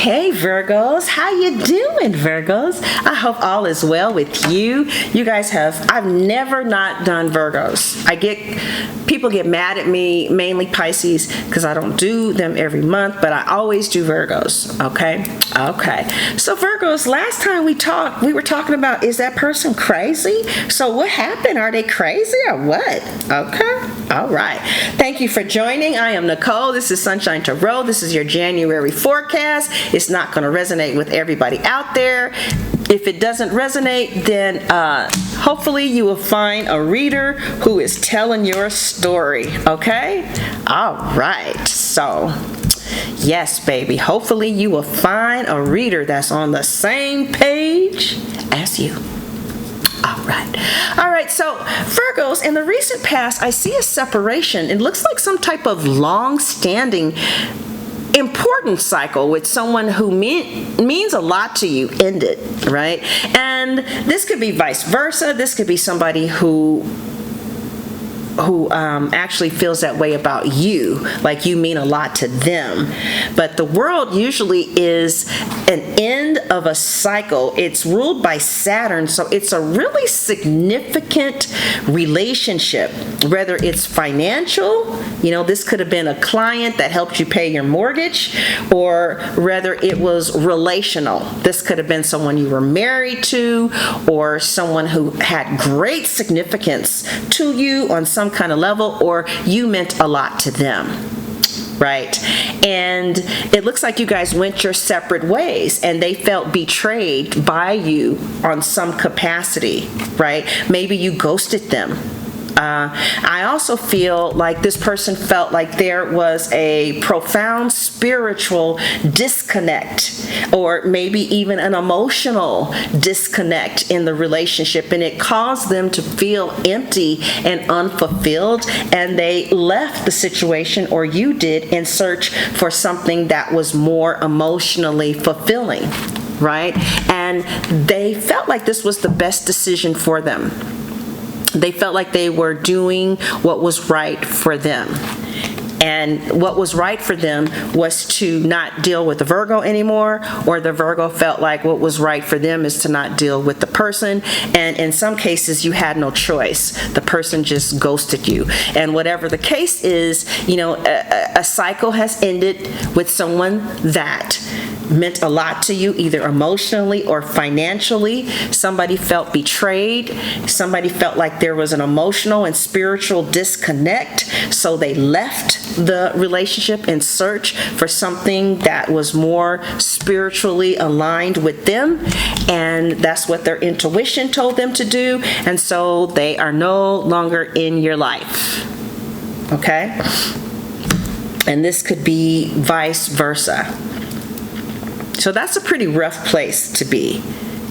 Hey Virgos, how you doing, Virgos? I hope all is well with you. You guys I've never not done Virgos. People get mad at me, mainly Pisces, because I don't do them every month, but I always do Virgos, okay? Okay. So Virgos, last time we talked, we were talking about, is that person crazy? So what happened? Are they crazy or what? Okay. All right. Thank you for joining. I am Nicole. This is Sunshine Tarot. This is your January forecast. It's not going to resonate with everybody out there. If it doesn't resonate, then hopefully you will find a reader who is telling your story, okay? All right. So, yes, baby. Hopefully you will find a reader that's on the same page as you. All right, so Virgos, in the recent past, I see a separation. It looks like some type of long-standing important cycle with someone who means a lot to you ended, right? And this could be vice versa. This could be somebody who actually feels that way about you, like you mean a lot to them. But the world usually is an end of a cycle. It's ruled by Saturn, so it's a really significant relationship, whether it's financial, this could have been a client that helped you pay your mortgage, or whether it was relational. This could have been someone you were married to, or someone who had great significance to you on some kind of level, or you meant a lot to them, right? And it looks like you guys went your separate ways and they felt betrayed by you on some capacity, right? Maybe you ghosted them. I also feel like this person felt like there was a profound spiritual disconnect, or maybe even an emotional disconnect in the relationship, and it caused them to feel empty and unfulfilled, and they left the situation, or you did, in search for something that was more emotionally fulfilling, right? And they felt like this was the best decision for them. They felt like they were doing what was right for them. And what was right for them was to not deal with the Virgo anymore, or the Virgo felt like what was right for them is to not deal with the person. And in some cases, you had no choice. The person just ghosted you. And whatever the case is, a cycle has ended with someone that meant a lot to you, either emotionally or financially. Somebody felt betrayed. Somebody felt like there was an emotional and spiritual disconnect, so they left the relationship in search for something that was more spiritually aligned with them, and that's what their intuition told them to do, and so they are no longer in your life, okay? And this could be vice versa. So that's a pretty rough place to be.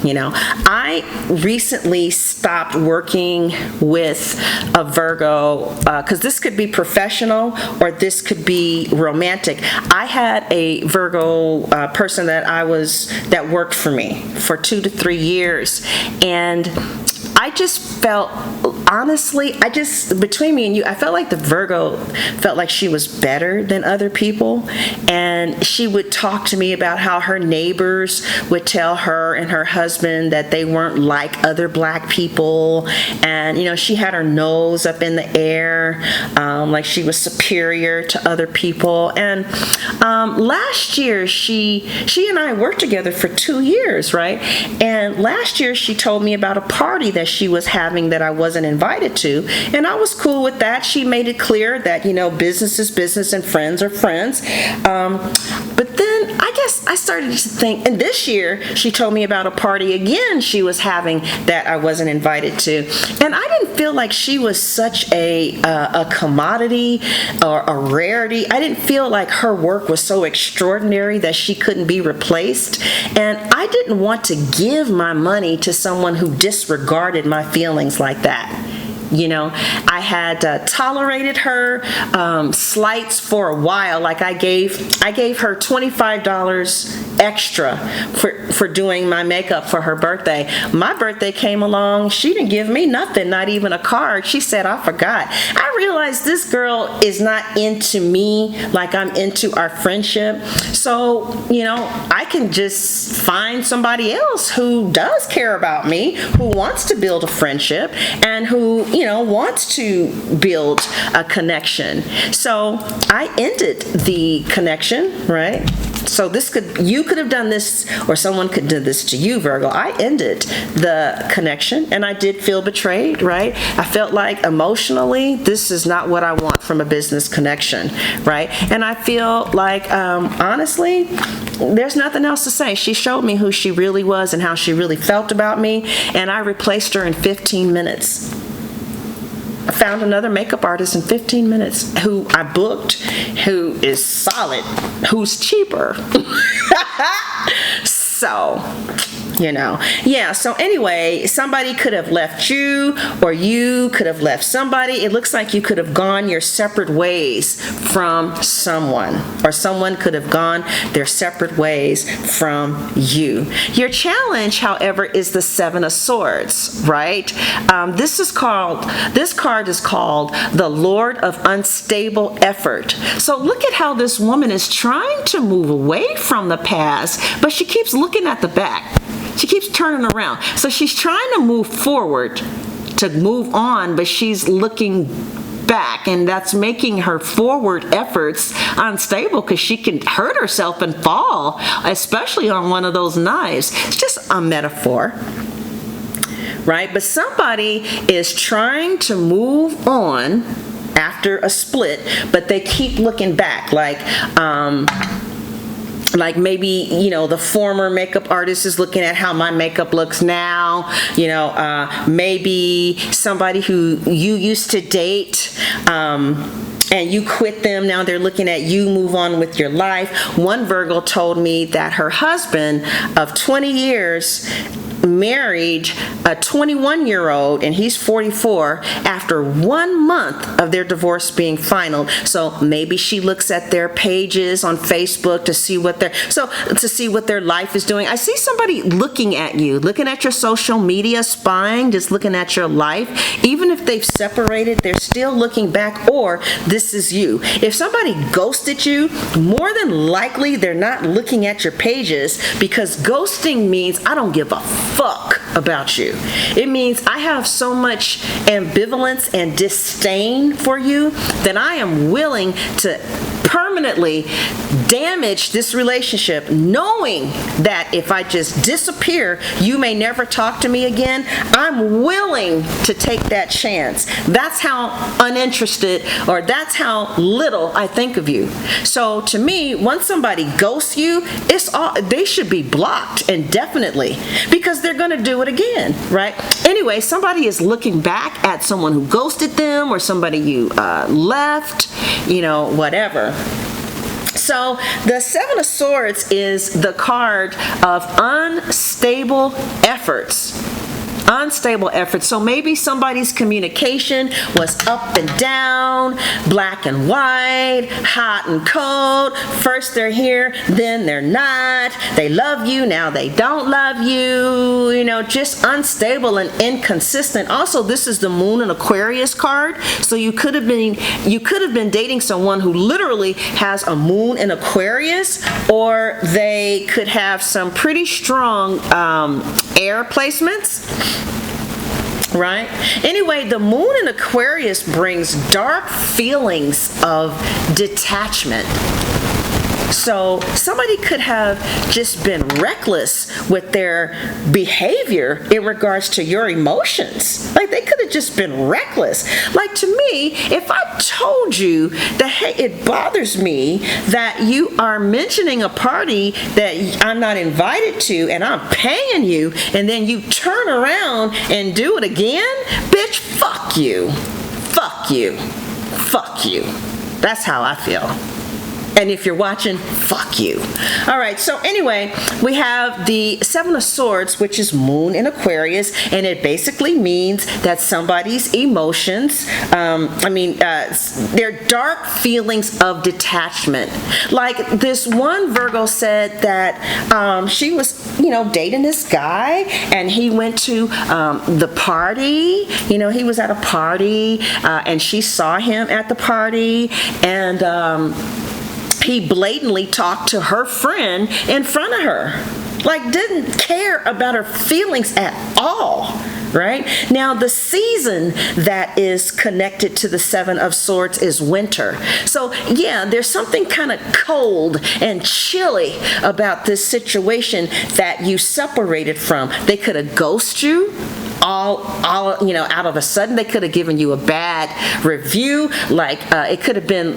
I recently stopped working with a Virgo, because this could be professional or this could be romantic. I had a Virgo person that worked for me for 2 to 3 years, and I just felt, honestly, between me and you, I felt like the Virgo felt like she was better than other people. And she would talk to me about how her neighbors would tell her and her husband that they weren't like other black people. And, she had her nose up in the air, like she was superior to other people. And last year, she and I worked together for 2 years, right? And last year, she told me about a party that she was having that I wasn't invited to, and I was cool with that. She made it clear that business is business and friends are friends, but then I guess I started to think, and this year she told me about a party again she was having that I wasn't invited to, and I didn't feel like she was such a commodity or a rarity. I didn't feel like her work was so extraordinary that she couldn't be replaced, and I didn't want to give my money to someone who disregarded my feelings like that. I had tolerated her slights for a while. Like I gave her $25 extra for doing my makeup for her birthday. My birthday came along. She didn't give me nothing, not even a card. She said, I forgot. I realized this girl is not into me like I'm into our friendship. So, I can just find somebody else who does care about me, who wants to build a friendship, and who, wants to build a connection. So I ended the connection, right? So you could have done this, or someone could do this to you, Virgo. I ended the connection, and I did feel betrayed, right? I felt like emotionally, this is not what I want from a business connection, right? And I feel like, honestly, there's nothing else to say. She showed me who she really was and how she really felt about me, and I replaced her in 15 minutes. I found another makeup artist in 15 minutes who I booked, who is solid, who's cheaper. So, so anyway, somebody could have left you, or you could have left somebody. It looks like you could have gone your separate ways from someone, or someone could have gone their separate ways from you. Your challenge, however, is the Seven of Swords, right? This card is called the Lord of Unstable Effort. So look at how this woman is trying to move away from the past, but she keeps looking at the back. She keeps turning around. So she's trying to move forward, to move on, but she's looking back, and that's making her forward efforts unstable because she can hurt herself and fall, especially on one of those knives. It's just a metaphor, right? But somebody is trying to move on after a split, but they keep looking back, like maybe, the former makeup artist is looking at how my makeup looks now. Maybe somebody who you used to date, and you quit them. Now they're looking at you move on with your life. One Virgo told me that her husband of 20 years married a 21-year-old, and he's 44, after 1 month of their divorce being final. So maybe she looks at their pages on Facebook to see what their life is doing. I see somebody looking at you, looking at your social media, spying, just looking at your life. Even if they've separated, they're still looking back, or this is you. If somebody ghosted you, more than likely they're not looking at your pages, because ghosting means I don't give a fuck about you. It means I have so much ambivalence and disdain for you that I am willing to permanently damage this relationship, knowing that if I just disappear, you may never talk to me again. I'm willing to take that chance. That's how uninterested, or that's how little I think of you. So to me, once somebody ghosts you, they should be blocked indefinitely, because they're going to do it again, right? Anyway, somebody is looking back at someone who ghosted them, or somebody you left, whatever. So the Seven of Swords is the card of unstable efforts. Unstable efforts. So maybe somebody's communication was up and down, black and white, hot and cold. First they're here, then they're not. They love you, now they don't love you. Just unstable and inconsistent. Also, this is the Moon and Aquarius card. So you could have been dating someone who literally has a Moon in Aquarius, or they could have some pretty strong air placements. Right? Anyway, the Moon in Aquarius brings dark feelings of detachment. So somebody could have just been reckless with their behavior in regards to your emotions. Like, they could have just been reckless. Like, to me, if I told you that, hey, it bothers me that you are mentioning a party that I'm not invited to and I'm paying you, and then you turn around and do it again, bitch, fuck you. Fuck you. Fuck you. That's how I feel. And if you're watching, fuck you. All right, so anyway, we have the Seven of Swords, which is Moon in Aquarius, and it basically means that somebody's emotions, they're dark feelings of detachment. Like this one Virgo said that she was, dating this guy, and he went to the party. He was at a party, and she saw him at the party, and he blatantly talked to her friend in front of her. Like, didn't care about her feelings at all, right? Now, the season that is connected to the Seven of Swords is winter. So, yeah, there's something kind of cold and chilly about this situation that you separated from. They could have ghosted you. All out of a sudden. They could have given you a bad review. Like, it could have been,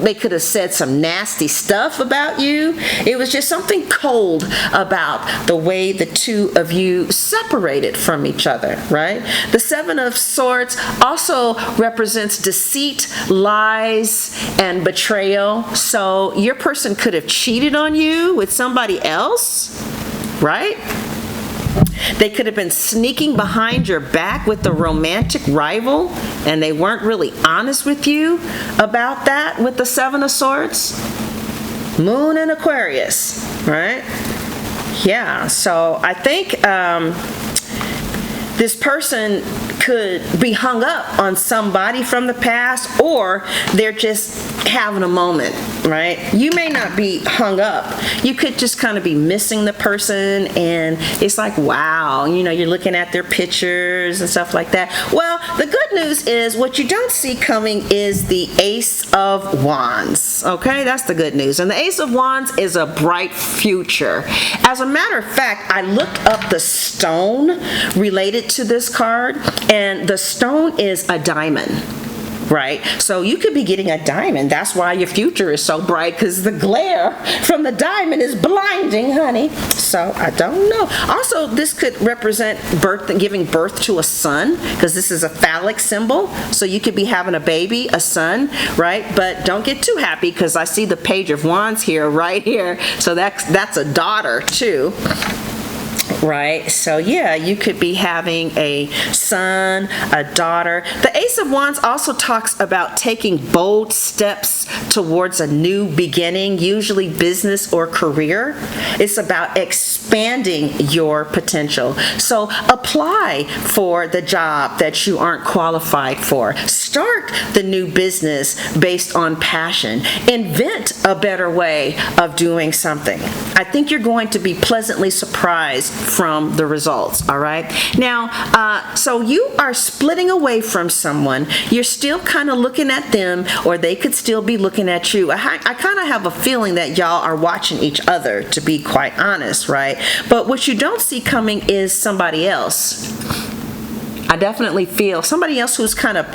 they could have said some nasty stuff about you. It was just something cold about the way the two of you separated from each other, right? The Seven of Swords also represents deceit, lies, and betrayal. So your person could have cheated on you with somebody else, right? They could have been sneaking behind your back with the romantic rival, and they weren't really honest with you about that with the Seven of Swords. Moon in Aquarius, right? Yeah, so I think this person could be hung up on somebody from the past, or they're just having a moment, right? You may not be hung up. You could just kind of be missing the person, and it's like, wow, you're looking at their pictures and stuff like that. Well, the good news is what you don't see coming is the Ace of Wands, okay? That's the good news. And the Ace of Wands is a bright future. As a matter of fact, I looked up the stone related to this card, and the stone is a diamond. Right? So you could be getting a diamond. That's why your future is so bright, because the glare from the diamond is blinding, honey. So I don't know. Also, this could represent giving birth to a son, because this is a phallic symbol. So you could be having a baby, a son, right? But don't get too happy, because I see the Page of Wands here, right here. So that's a daughter too. Right? So yeah, you could be having a son, a daughter. The Ace of Wands also talks about taking bold steps towards a new beginning, usually business or career. It's about expanding your potential. So apply for the job that you aren't qualified for. Start the new business based on passion. Invent a better way of doing something. I think you're going to be pleasantly surprised from the results, all right? Now, so you are splitting away from someone. You're still kind of looking at them, or they could still be looking at you. I kind of have a feeling that y'all are watching each other, to be quite honest, right? But what you don't see coming is somebody else. I definitely feel somebody else who's kind of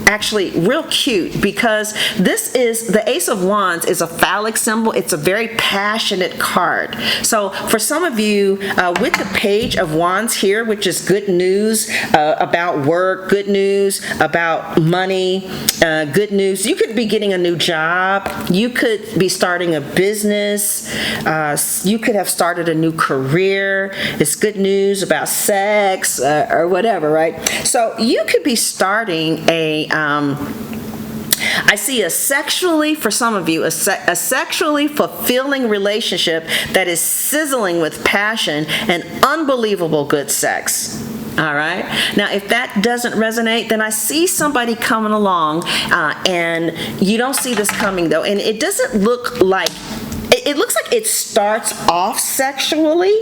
actually real cute, because this is the Ace of Wands is a phallic symbol. It's a very passionate card. So for some of you, with the Page of Wands here, which is good news about work, good news about money, good news. You could be getting a new job. You could be starting a business. You could have started a new career. It's good news about sex or whatever, right? So you could be starting I see for some of you, a sexually fulfilling relationship that is sizzling with passion and unbelievable good sex. All right. Now, if that doesn't resonate, then I see somebody coming along, and you don't see this coming, though, and it doesn't look like it looks like it starts off sexually,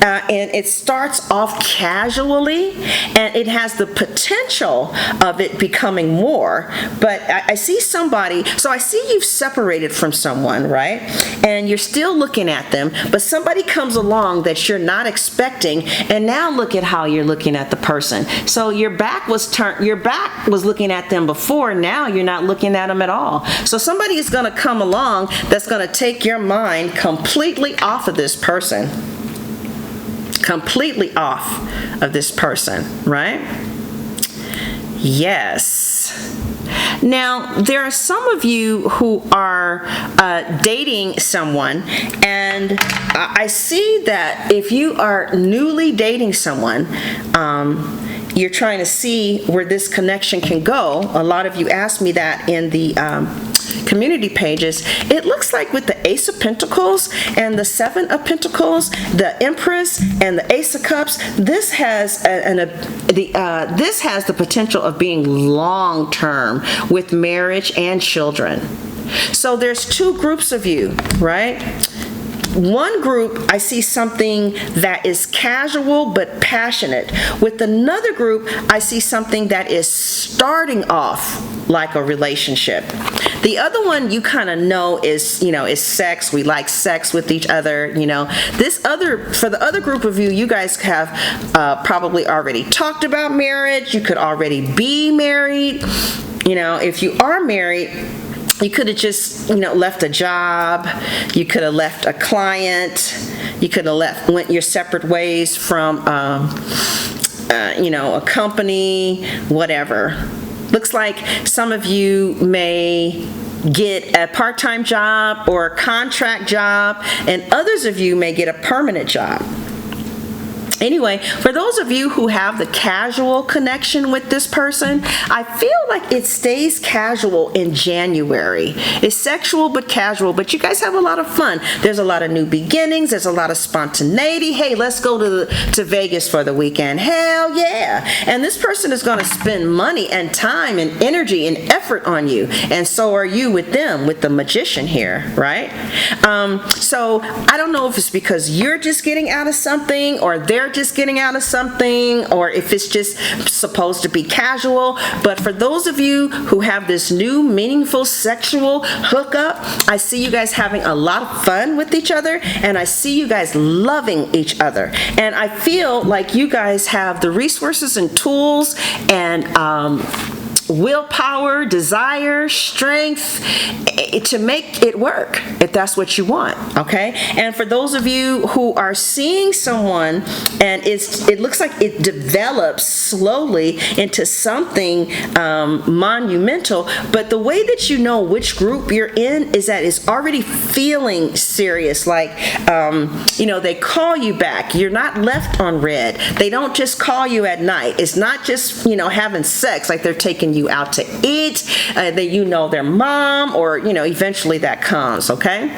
and it starts off casually, and it has the potential of it becoming more. But I see somebody, so I see you've separated from someone, right? And you're still looking at them, but somebody comes along that you're not expecting, and now look at how you're looking at the person. So your back was looking at them before, now you're not looking at them at all. So somebody is going to come along that's going to take your mind completely off of this person. Completely off of this person, right? Yes. Now, there are some of you who are dating someone, and I see that if you are newly dating someone, you're trying to see where this connection can go. A lot of you asked me that in the community pages. It looks like with the Ace of Pentacles and the Seven of Pentacles, the Empress and the Ace of Cups, this has this has the potential of being long-term with marriage and children. So there's two groups of you, right? One group, I see something that is casual but passionate. With another group, I see something that is starting off like a relationship. The other one you kind of know is, is sex. We like sex with each other, for the other group of you, you guys have probably already talked about marriage. You could already be married. If you are married, you could have just, left a job. You could have left a client. You could have went your separate ways from, a company, whatever. Looks like some of you may get a part-time job or a contract job, and others of you may get a permanent job. Anyway, for those of you who have the casual connection with this person, I feel like it stays casual in January. It's sexual but casual, but you guys have a lot of fun. There's a lot of new beginnings. There's a lot of spontaneity. Hey, let's go to Vegas for the weekend. Hell yeah. And this person is going to spend money and time and energy and effort on you. And so are you with them, with the Magician here, right? So I don't know if it's because you're just getting out of something or they're just getting out of something, or if it's just supposed to be casual. But for those of you who have this new meaningful sexual hookup, I see you guys having a lot of fun with each other, and I see you guys loving each other. And I feel like you guys have the resources and tools and willpower, desire, strength to make it work, if that's what you want, okay? And for those of you who are seeing someone and it looks like it develops slowly into something monumental, but the way that you know which group you're in is that it's already feeling serious, like, they call you back. You're not left on red. They don't just call you at night. It's not just, having sex, like they're taking you out to eat, that their mom, or eventually that comes, okay?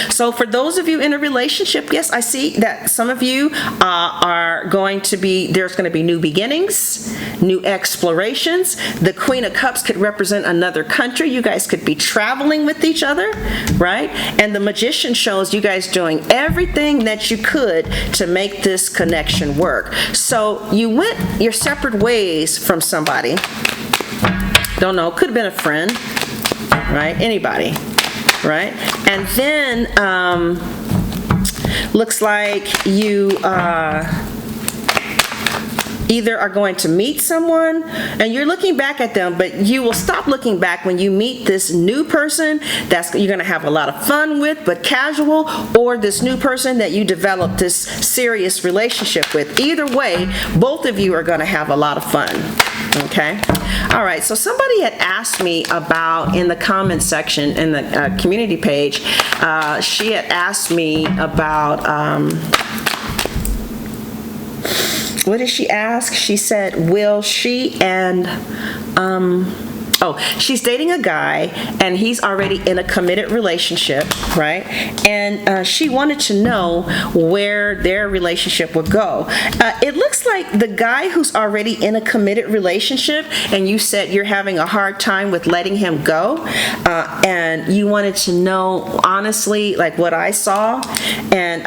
So for those of you in a relationship, yes, I see that some of you there's going to be new beginnings, new explorations. The Queen of Cups could represent another country. You guys could be traveling with each other, right? And the Magician shows you guys doing everything that you could to make this connection work. So you went your separate ways from somebody. Don't know, could have been a friend, right? Anybody. Right? And then looks like you either are going to meet someone and you're looking back at them, but you will stop looking back when you meet this new person that you're going to have a lot of fun with, but casual, or this new person that you develop this serious relationship with. Either way, both of you are going to have a lot of fun. Okay? All right, so somebody had asked me about, in the comment section, in the community page, she had asked me about, what did she ask? She said, will she and, she's dating a guy and he's already in a committed relationship, right? And she wanted to know where their relationship would go. It looks like the guy who's already in a committed relationship, and you said you're having a hard time with letting him go, and you wanted to know honestly, like what I saw, and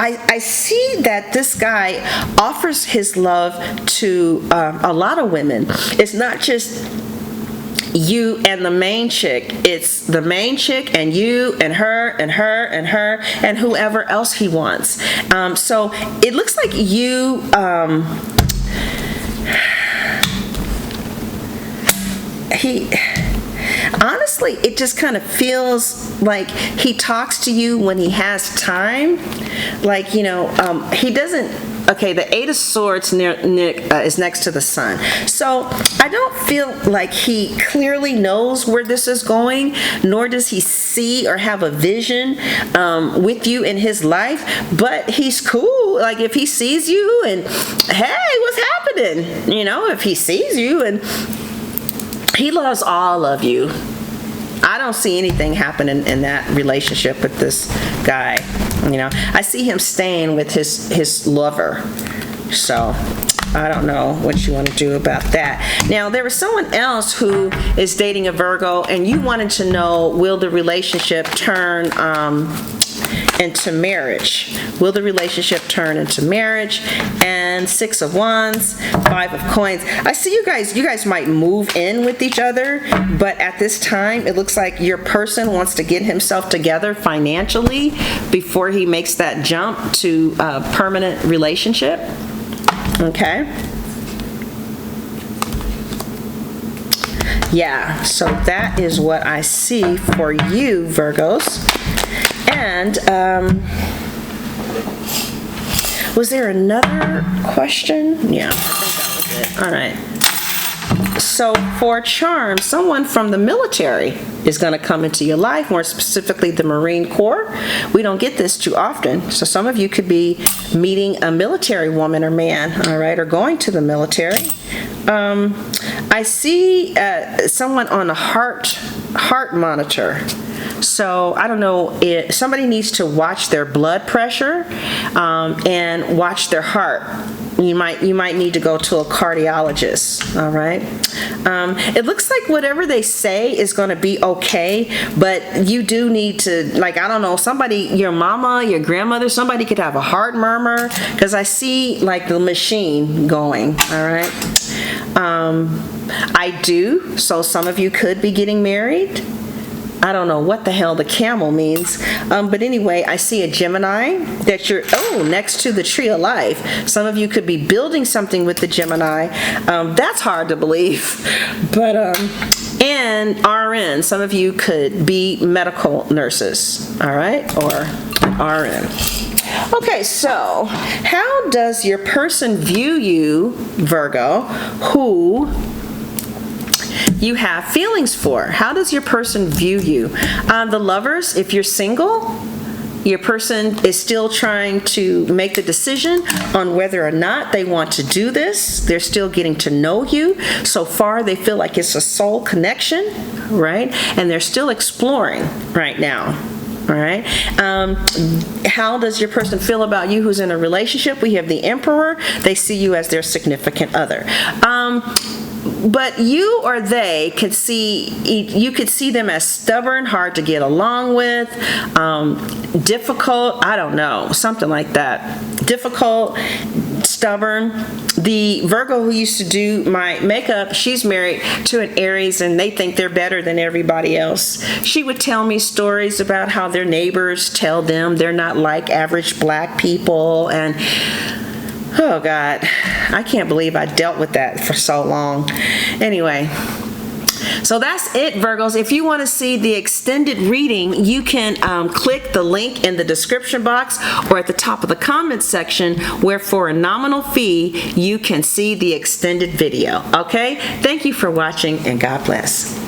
I see that this guy offers his love to a lot of women. It's not just you and the main chick. It's the main chick and you and her and her and her and whoever else he wants. So it looks like you honestly, it just kind of feels like he talks to you when he has time. Like, he doesn't. Okay, the Eight of Swords is next to the Sun. So I don't feel like he clearly knows where this is going, nor does he see or have a vision with you in his life, but he's cool. Like if he sees you and, hey, what's happening? If he sees you, and he loves all of you. I don't see anything happening in that relationship with this guy. I see him staying with his lover. So I don't know what you want to do about that. Now, there was someone else who is dating a Virgo, and you wanted to know, will the relationship turn into marriage? Will the relationship turn into marriage? And Six of Wands, Five of Coins. I see you guys might move in with each other, but at this time it looks like your person wants to get himself together financially before he makes that jump to a permanent relationship. Okay. Yeah, so that is what I see for you, Virgos. And was there another question? Yeah, I think that was it. All right. So for charm, someone from the military is going to come into your life, more specifically the Marine Corps. We don't get this too often. So some of you could be meeting a military woman or man, all right, or going to the military. I see someone on a heart monitor. So I don't know, somebody needs to watch their blood pressure and watch their heart. You might need to go to a cardiologist, all right? It looks like whatever they say is going to be okay, but you do need to, like, I don't know, somebody, your mama, your grandmother, somebody could have a heart murmur, because I see like the machine going, all right? So some of you could be getting married. I don't know what the hell the camel means, but anyway, I see a Gemini that you're, next to the tree of life. Some of you could be building something with the Gemini. That's hard to believe, but, and RN, some of you could be medical nurses, all right, or RN. Okay, so how does your person view you, Virgo, who you have feelings for? How does your person view you? The lovers, if you're single, your person is still trying to make the decision on whether or not they want to do this. They're still getting to know you. So far, they feel like it's a soul connection, right? And they're still exploring right now. All right. How does your person feel about you who's in a relationship? We have the Emperor. They see you as their significant other. But you or they could you could see them as stubborn, hard to get along with, difficult, I don't know, something like that. Difficult, stubborn. The Virgo who used to do my makeup, she's married to an Aries, and they think they're better than everybody else. She would tell me stories about how their neighbors tell them they're not like average black people, and oh God, I can't believe I dealt with that for so long. Anyway, so that's it, Virgos. If you want to see the extended reading, you can click the link in the description box or at the top of the comments section, where for a nominal fee, you can see the extended video. Okay? Thank you for watching, and God bless.